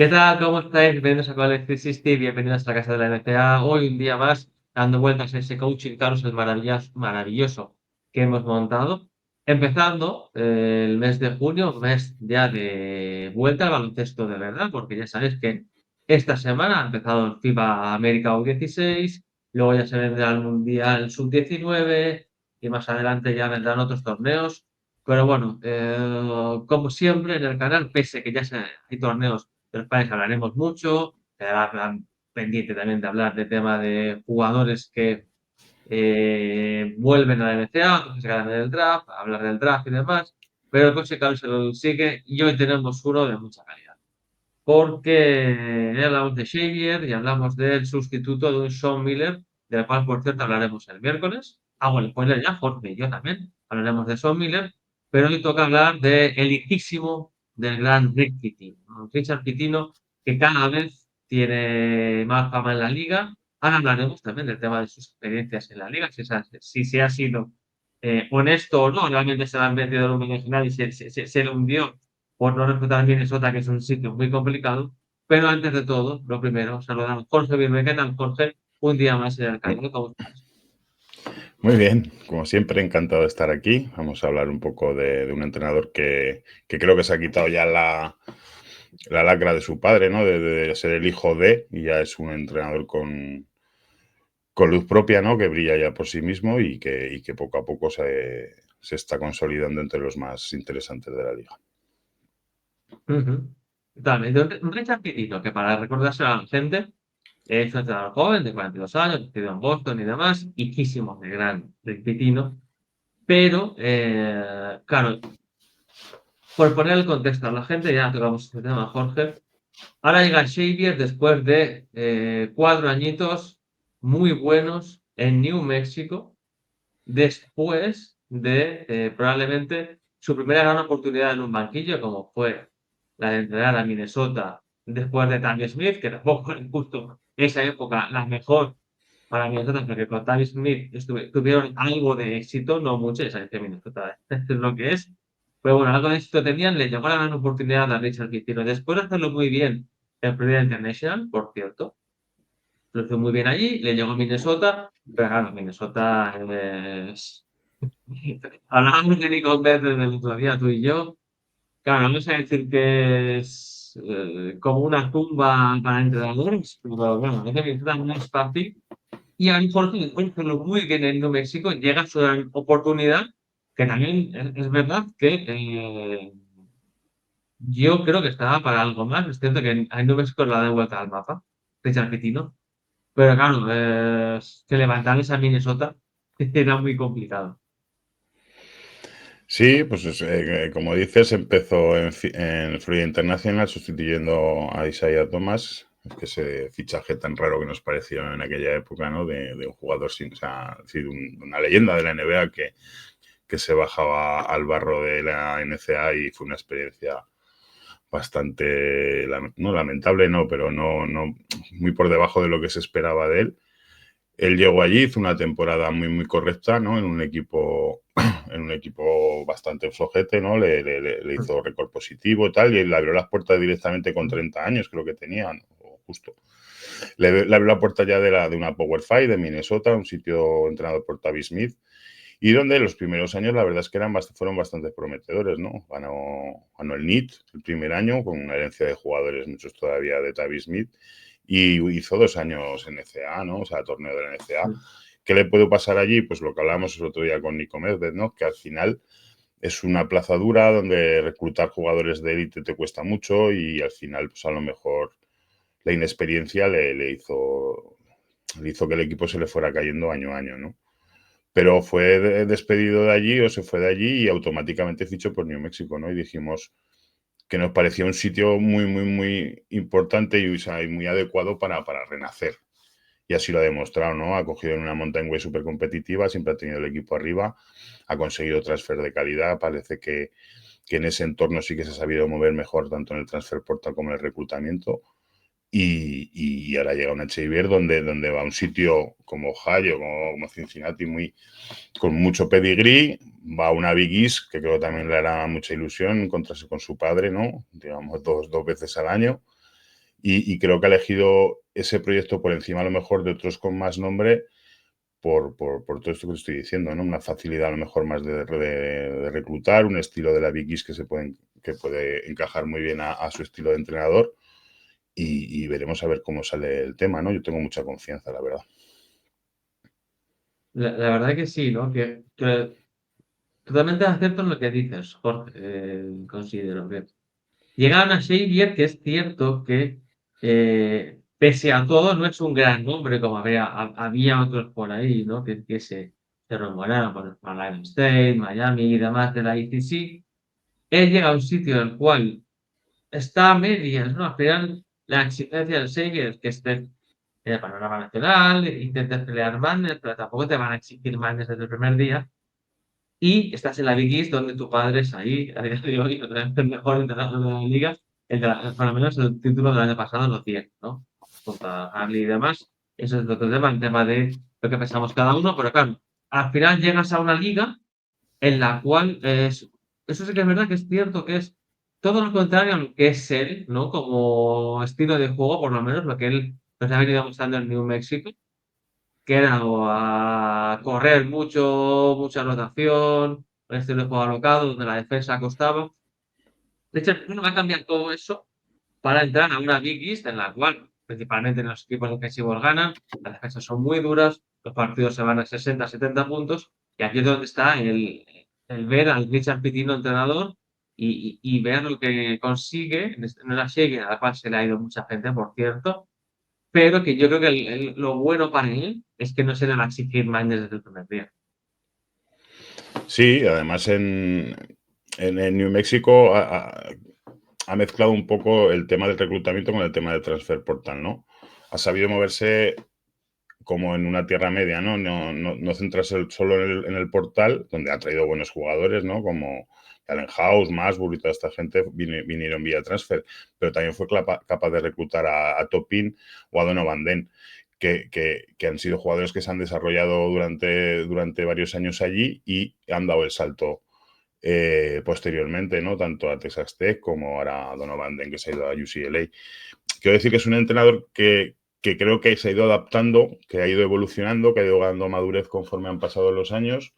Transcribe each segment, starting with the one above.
¿Qué tal? ¿Cómo estáis? Bienvenidos a College 360, bienvenidos a la casa de la NCAA. Hoy un día más dando vueltas a ese coaching carousel maravilloso que hemos montado. Empezando el mes de junio, mes ya de vuelta al baloncesto de verdad, porque ya sabéis que esta semana ha empezado el FIBA América U16, luego ya se vendrá el Mundial Sub-19 y más adelante ya vendrán otros torneos. Pero bueno, como siempre en el canal, pese que hay torneos de los cuales hablaremos mucho, quedará pendiente también de hablar de tema de jugadores que vuelven a la NCAA, que se quedan en el draft, hablar del draft y demás, pero el coche se lo sigue y hoy tenemos uno de mucha calidad. Porque ya hablamos de Xavier y hablamos del sustituto de un Sean Miller, del cual por cierto hablaremos el miércoles. Hago el spoiler ya, Jorge y yo también hablaremos de Sean Miller, pero hoy toca hablar del hijísimo del gran Rick Pitino, ¿no? Richard Pitino, que cada vez tiene más fama en la liga. Ahora hablaremos también del tema de sus experiencias en la liga, si se ha sido honesto o no, realmente se le han metido en un original y se le hundió por no respetar Minnesota, que es un sitio muy complicado. Pero antes de todo, lo primero, saludar a Jorge Birme. ¿Qué tal, Jorge? Un día más en el canal. ¿Cómo estás? Muy bien, como siempre, encantado de estar aquí. Vamos a hablar un poco de un entrenador que creo que se ha quitado ya la lacra de su padre, ¿no? De ser el hijo de, y ya es un entrenador con luz propia, ¿no? Que brilla ya por sí mismo y que poco a poco se está consolidando entre los más interesantes de la liga. Totalmente. Un Richard Pitino, que para recordárselo a la gente, es un entrenador joven de 42 años, nacido en Boston y demás, hijísimo de gran Rick Pitino. Pero, claro, por poner el contexto a la gente, ya tocamos este tema, Jorge. Ahora llega Xavier después de 4 añitos muy buenos en New Mexico, después de probablemente su primera gran oportunidad en un banquillo, como fue la de entrenar a Minnesota después de Tammy Smith, que tampoco es justo esa época la mejor para Minnesota, porque con Tammy Smith tuvieron algo de éxito, no mucho, ya sabéis que Minnesota es lo que es. Pero bueno, algo de éxito tenían, le llegó la gran oportunidad a Richard Pitino. Después de hacerlo muy bien en Florida International, por cierto, lo hizo muy bien allí, le llegó a Minnesota, pero claro, Minnesota es... Hablábamos de Nico Verde el otro día, tú y yo. Claro, no sé decir que es como una tumba para entrenadores, pero bueno, es que Minnesota no es fácil. Y a lo mejor después de hacerlo muy bien en Nuevo México, llega su gran oportunidad, que también es verdad que yo creo que estaba para algo más. Es cierto que en Nuevo México la da vuelta al mapa, Richard Pitino. Pero claro, que levantar esa Minnesota era muy complicado. Sí, pues como dices, empezó en Florida International sustituyendo a Isaiah Thomas, que ese fichaje tan raro que nos pareció en aquella época, ¿no? De un jugador sin, o sea, una leyenda de la NBA que se bajaba al barro de la NCAA y fue una experiencia bastante, no lamentable, no, pero no muy por debajo de lo que se esperaba de él. Él llegó allí, hizo una temporada muy correcta, ¿no? En un equipo bastante flojete, ¿no? Le hizo récord positivo y tal, y le abrió las puertas directamente con 30 años, creo que tenía, ¿no? Justo. Le abrió la puerta ya de una Power Five de Minnesota, un sitio entrenado por Tavi Smith, y donde los primeros años la verdad es que fueron bastante prometedores, ¿no? Ganó el NIT el primer año, con una herencia de jugadores, muchos todavía de Tavi Smith, y hizo 2 años en NCAA, ¿no? O sea, torneo de la NCAA. ¿Qué le puede pasar allí? Pues lo que hablábamos el otro día con Nico Medved, ¿no? Que al final es una plaza dura donde reclutar jugadores de élite te cuesta mucho y al final, pues a lo mejor la inexperiencia le hizo que el equipo se le fuera cayendo año a año, ¿no? Pero fue despedido de allí o se fue de allí y automáticamente fichó por New México, ¿no? Y dijimos que nos parecía un sitio muy importante y, o sea, y muy adecuado para renacer. Y así lo ha demostrado, ¿no? Ha cogido en una mountain way súper competitiva, siempre ha tenido el equipo arriba, ha conseguido transfer de calidad, parece que en ese entorno sí que se ha sabido mover mejor tanto en el transfer portal como en el reclutamiento. Y ahora llega una Xavier donde va a un sitio como Ohio, como Cincinnati, con mucho pedigrí, va a una Big East, que creo que también le hará mucha ilusión encontrarse con su padre, ¿no? Digamos, dos veces al año. y creo que ha elegido ese proyecto por encima a lo mejor de otros con más nombre por todo esto que te estoy diciendo, ¿no? Una facilidad a lo mejor más de reclutar, un estilo de la Big East que puede encajar muy bien a su estilo de entrenador y veremos a ver cómo sale el tema, ¿no? Yo tengo mucha confianza, la verdad. La verdad que sí, ¿no? Que totalmente acierto en lo que dices, Jorge, considero que llegaron a Xavier, que es cierto que, pese a todo, no es un gran nombre como había otros por ahí, ¿no? Que se rumoreaban por Ohio State, Miami y demás de la ACC. Él llega a un sitio en el cual está a medias, ¿no? Al final, la exigencia del Xavier es que esté en el panorama nacional, intentes pelear mannes, pero tampoco te van a exigir mannes desde el primer día. Y estás en la Big East, donde tu padre es ahí, a día de hoy, el mejor entrenador de la liga, por lo menos el título del año pasado lo tiene, ¿no? Contra Harley y demás. Eso es otro tema, el tema de lo que pensamos cada uno, pero claro, al final llegas a una liga en la cual eso sí que es verdad que es cierto que es todo lo contrario a lo que es él, ¿no? Como estilo de juego, por lo menos lo que él nos ha venido mostrando en New Mexico, que era o a correr mucho, mucha rotación, un estilo de juego alocado, donde la defensa costaba. De hecho, uno va a cambiar todo eso para entrar a una Big East en la cual, principalmente los equipos defensivos ganan, las defensas son muy duras, los partidos se van a 60, 70 puntos, y aquí es donde está el ver al Richard Pitino entrenador y ver lo que consigue en una serie a la cual se le ha ido mucha gente, por cierto, pero que yo creo que lo bueno para él es que no se le va a exigir más desde el primer día. Sí, además en New México ha mezclado un poco el tema del reclutamiento con el tema del transfer portal, ¿no? Ha sabido moverse como en una tierra media, ¿no? No centrarse solo en el portal, donde ha traído buenos jugadores, ¿no? Como Allen House, Masburg y toda esta gente vinieron vía transfer, pero también fue capaz de reclutar a Topin o a Donovan Den, que han sido jugadores que se han desarrollado durante varios años allí y han dado el salto posteriormente, ¿no? Tanto a Texas Tech como ahora a Donovan Den, que se ha ido a UCLA. Quiero decir que es un entrenador que creo que se ha ido adaptando, que ha ido evolucionando, que ha ido ganando madurez conforme han pasado los años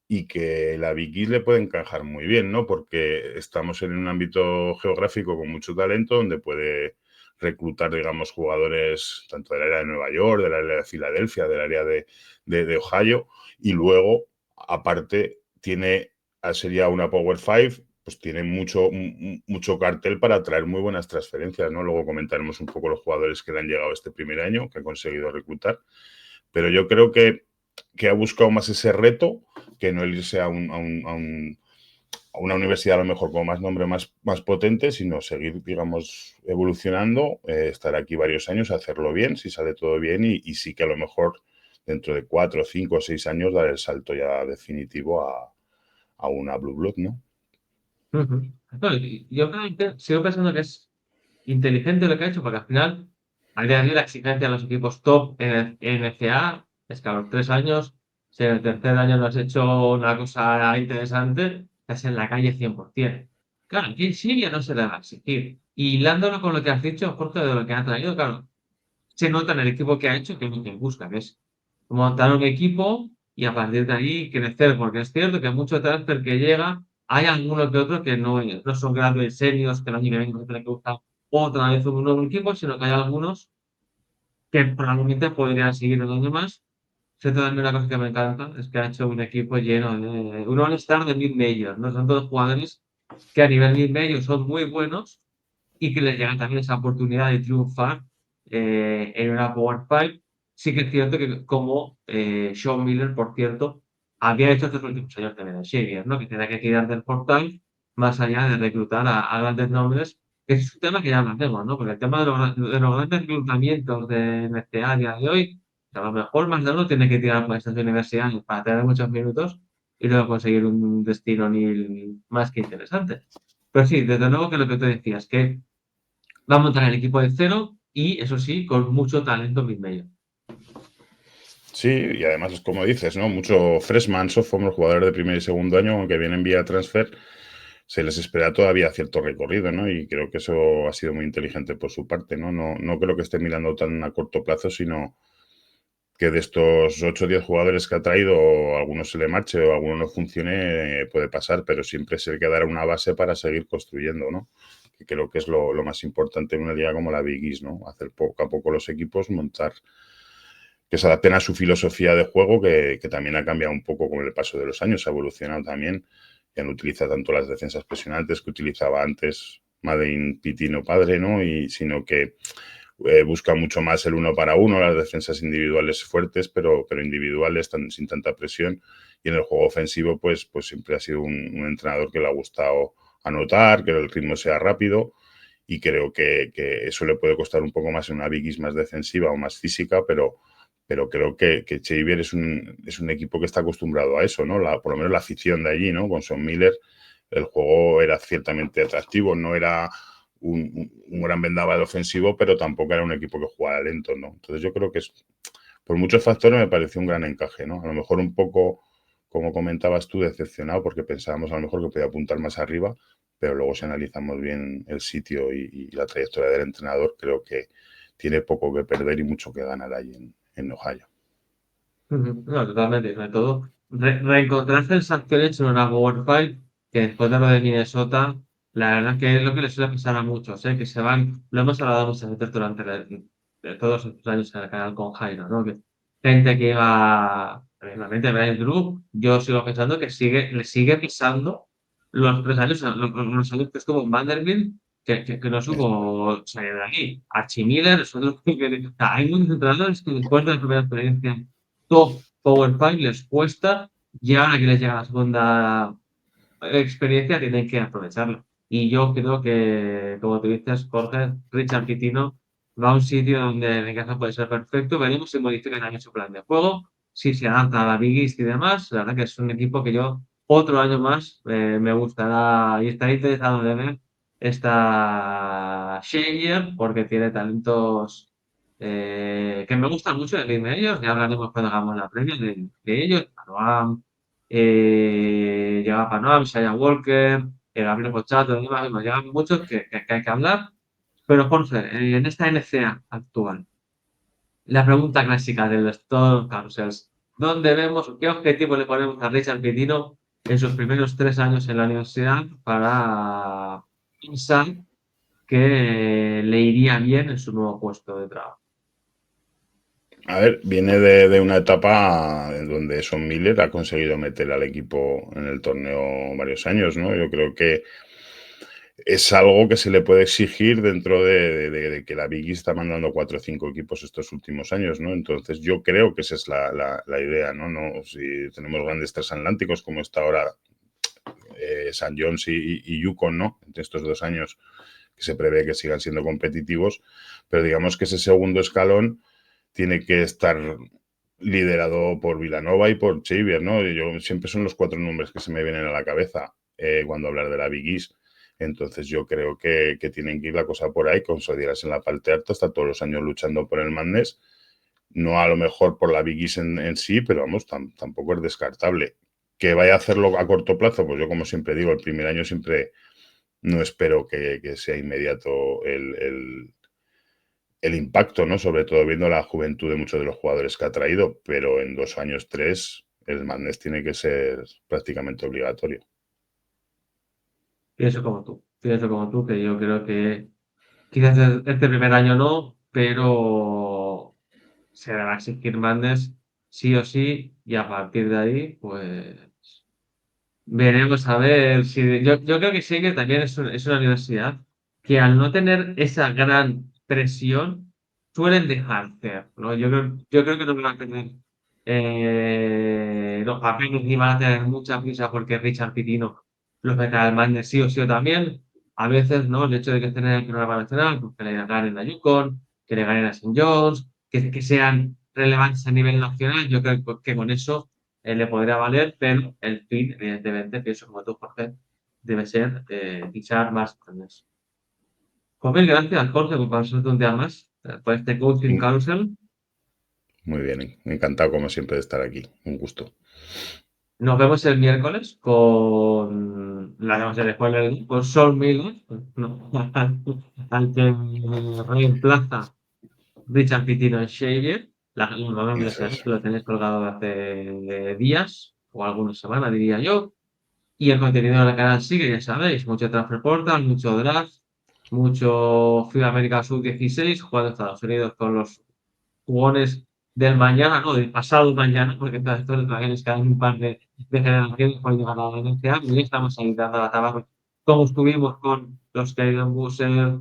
y que la Big East le puede encajar muy bien, ¿no? Porque estamos en un ámbito geográfico con mucho talento donde puede reclutar, digamos, jugadores tanto del área de Nueva York, del área de Filadelfia, del área de Ohio y luego, aparte, sería una Power Five, pues tiene mucho cartel para traer muy buenas transferencias, ¿no? Luego comentaremos un poco los jugadores que le han llegado este primer año, que ha conseguido reclutar. Pero yo creo que ha buscado más ese reto que no irse a una universidad a lo mejor con más nombre, más potente, sino seguir, digamos, evolucionando, estar aquí varios años, hacerlo bien, si sale todo bien, y sí que a lo mejor dentro de 4, 5 o 6 años dar el salto ya definitivo a una Blue Blood, ¿no? Ujú. No, yo realmente sigo pensando que es inteligente lo que ha hecho, porque al final, a día de hoy, la exigencia de los equipos top en el NCAA es que a los 3 años, si en el tercer año no has hecho una cosa interesante, estás en la calle 100%. Claro, aquí en Siria no se le va a exigir. Y hilándolo con lo que has dicho, Jorge, de lo que ha traído, claro, se nota en el equipo que ha hecho que es lo que busca, que es montar un equipo y a partir de ahí crecer, porque es cierto que mucho transfer que llega, hay algunos que otros que no son grandes serios, que el año que viene no tienen que buscar otra vez un nuevo equipo, sino que hay algunos que probablemente podrían seguir un año más. Sé también una cosa que me encanta, es que ha hecho un equipo lleno de un all-star de mid-majors, ¿no? Son todos jugadores que a nivel mid-major son muy buenos y que les llega también esa oportunidad de triunfar en una Power Five. Sí que es cierto que como Sean Miller, por cierto, había hecho estos últimos años también en Xavier, ¿no? Que tenía que tirar del portal más allá de reclutar a grandes nombres, que es un tema que ya hablaremos, ¿no? Porque el tema de los grandes reclutamientos de este área de hoy, a lo mejor más de uno tiene que tirar por estas universidades para tener muchos minutos y luego conseguir un destino ni más que interesante. Pero sí, desde luego que lo que tú decías, que va a montar el equipo de cero y, eso sí, con mucho talento mid-major. Sí, y además es como dices, ¿no? Mucho freshman, sophomore, jugadores de primer y segundo año, aunque vienen vía transfer, se les espera todavía cierto recorrido, ¿no? Y creo que eso ha sido muy inteligente por su parte, ¿no? No creo que esté mirando tan a corto plazo, sino que de estos 8 o 10 jugadores que ha traído, o alguno se le marche o alguno no funcione, puede pasar, pero siempre se le quedará una base para seguir construyendo, ¿no? Que creo que es lo más importante en una liga como la Big East, ¿no? Hacer poco a poco los equipos, montar, que se adapten a su filosofía de juego, que también ha cambiado un poco con el paso de los años, ha evolucionado también. Ya no utiliza tanto las defensas presionantes que utilizaba antes Madin Pitino padre, ¿no? Sino que busca mucho más el uno para uno, las defensas individuales fuertes, pero individuales sin tanta presión. Y en el juego ofensivo, pues siempre ha sido un entrenador que le ha gustado anotar, que el ritmo sea rápido. Y creo que eso le puede costar un poco más en una Big East más defensiva o más física, pero creo que Xavier es un equipo que está acostumbrado a eso, ¿no? Por lo menos la afición de allí, ¿no? Con Son Miller, el juego era ciertamente atractivo, no era un gran vendaval ofensivo, pero tampoco era un equipo que jugara lento, ¿no? Entonces yo creo que por muchos factores me pareció un gran encaje, ¿no? A lo mejor un poco, como comentabas tú, decepcionado porque pensábamos a lo mejor que podía apuntar más arriba, pero luego si analizamos bien el sitio y la trayectoria del entrenador, creo que tiene poco que perder y mucho que ganar ahí en Ohio. No, totalmente, sobre todo reencontrar sensaciones en una Power Five que después de lo de Minnesota, la verdad que es lo que les suele pasar a muchos, ¿eh? Que se van, lo hemos hablado muchas veces durante de todos estos años en el canal con Jairo, ¿no? Que gente que iba, realmente Brian Drew, yo sigo pensando que le sigue pisando los 3 años, los años que estuvo en Vanderbilt, que no supo salir de aquí. Archie Miller, o sea, hay muchos entrenadores que después de la primera experiencia top Power Five les cuesta, y ahora que les llega la segunda experiencia tienen que aprovecharlo. Y yo creo que, como tú dices, Jorge, Richard Pitino va a un sitio donde el encaje puede ser perfecto. Veremos si modifican también su plan de juego, si se adapta a la Big East y demás. La verdad que es un equipo que yo otro año más me gustará y estaré interesado de ver esta Shayer porque tiene talentos que me gustan mucho de ellos. Ya hablaremos cuando hagamos la previa de ellos. Panoam, llega Panoam, Shaya Walker, Gabriel Pochato, demás, nos llegan muchos que hay que hablar. Pero Jorge, en esta NCA actual, la pregunta clásica de los Stone Carousels, ¿dónde vemos, qué objetivo le ponemos a Richard Pitino en sus primeros 3 años en la universidad para pensar que le iría bien en su nuevo puesto de trabajo? A ver, viene de una etapa en donde Son Miller ha conseguido meter al equipo en el torneo varios años, ¿no? Yo creo que es algo que se le puede exigir dentro de que la Big East está mandando 4 o 5 equipos estos últimos años, ¿no? Entonces yo creo que esa es la idea, ¿no? Si tenemos grandes transatlánticos como está ahora St. John's y Yukon, ¿no? Entre estos 2 años que se prevé que sigan siendo competitivos, pero digamos que ese segundo escalón tiene que estar liderado por Villanova y por Xavier, ¿no? Yo siempre son los 4 nombres que se me vienen a la cabeza cuando hablar de la Big East. Entonces yo creo que tienen que ir la cosa por ahí, consolidarse en la parte alta, hasta todos los años luchando por el Madness. No a lo mejor por la Big East en sí, pero vamos, tampoco es descartable. Que vaya a hacerlo a corto plazo, pues yo como siempre digo, el primer año siempre no espero que sea inmediato el impacto, ¿no? Sobre todo viendo la juventud de muchos de los jugadores que ha traído, pero en 2 años, 3, el Madness tiene que ser prácticamente obligatorio. Pienso como tú, que yo creo que quizás este primer año no, pero se le va a exigir Madness sí o sí, y a partir de ahí, pues veremos a ver si. Yo creo que sí que también es una universidad que al no tener esa gran presión, suelen dejar ser, ¿no? Yo creo que no van a tener los papeles ni van a tener mucha prisa porque Richard Pitino los meterá al Madness sí o sí o también. A veces, ¿no? El hecho de que estén en el programa nacional, pues que le ganen a Yukon, que le ganen a St. John's, que sean relevantes a nivel nacional, yo creo que con eso le podría valer, pero el fin, evidentemente, pienso como tú, Jorge, debe ser fichar más premios. Pues mil gracias, Jorge, por pasarte un día más por este coaching carousel. Muy bien, encantado como siempre de estar aquí. Un gusto. Nos vemos el miércoles con la vamos a spoiler, con Shawn Middles, ¿no? al que reemplaza Richard Pitino en Xavier. Lo vemos Eso ya es. que lo tenéis colgado hace días o algunas semanas, diría yo. Y el contenido del canal sigue, ya sabéis, mucho Transfer Portal, mucho draft, mucho FIBA América Sub-16, jugando en Estados Unidos con los jugones del mañana, no, del pasado mañana, porque estos todavía les quedan un par de generaciones para llegar a la NCAA, y estamos ahí dando la tabaco, como estuvimos con los Caden Busser,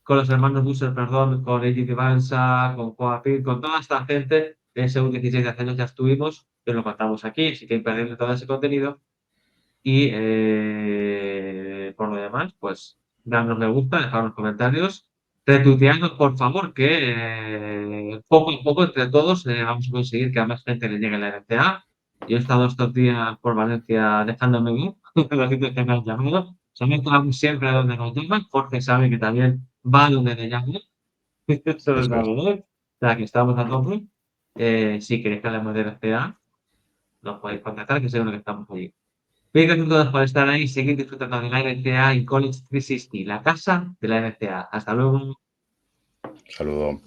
con los hermanos Busser, perdón, con Eddie Devansa, con Coapit, con toda esta gente, en según 16 de hace años ya estuvimos, que lo contamos aquí, así que imperdible todo ese contenido. Y por lo demás, pues darnos me gusta, dejarnos comentarios, retuitearnos por favor, que poco a poco entre todos vamos a conseguir que a más gente le llegue la NCA. Yo he estado estos días por Valencia dejándome ir, los sitios que me han llamado. Sabemos siempre a dónde nos llaman. Jorge sabe que también va a donde le llaman. Eso lo Eso es. sabe, ¿no? O sea, que estamos a tope. Si queréis que hablemos de NCA, nos podéis contactar, que seguro que estamos allí. Mil gracias a todos por estar ahí y seguir disfrutando de la NCA y College 360, la casa de la NCA. Hasta luego. Saludo.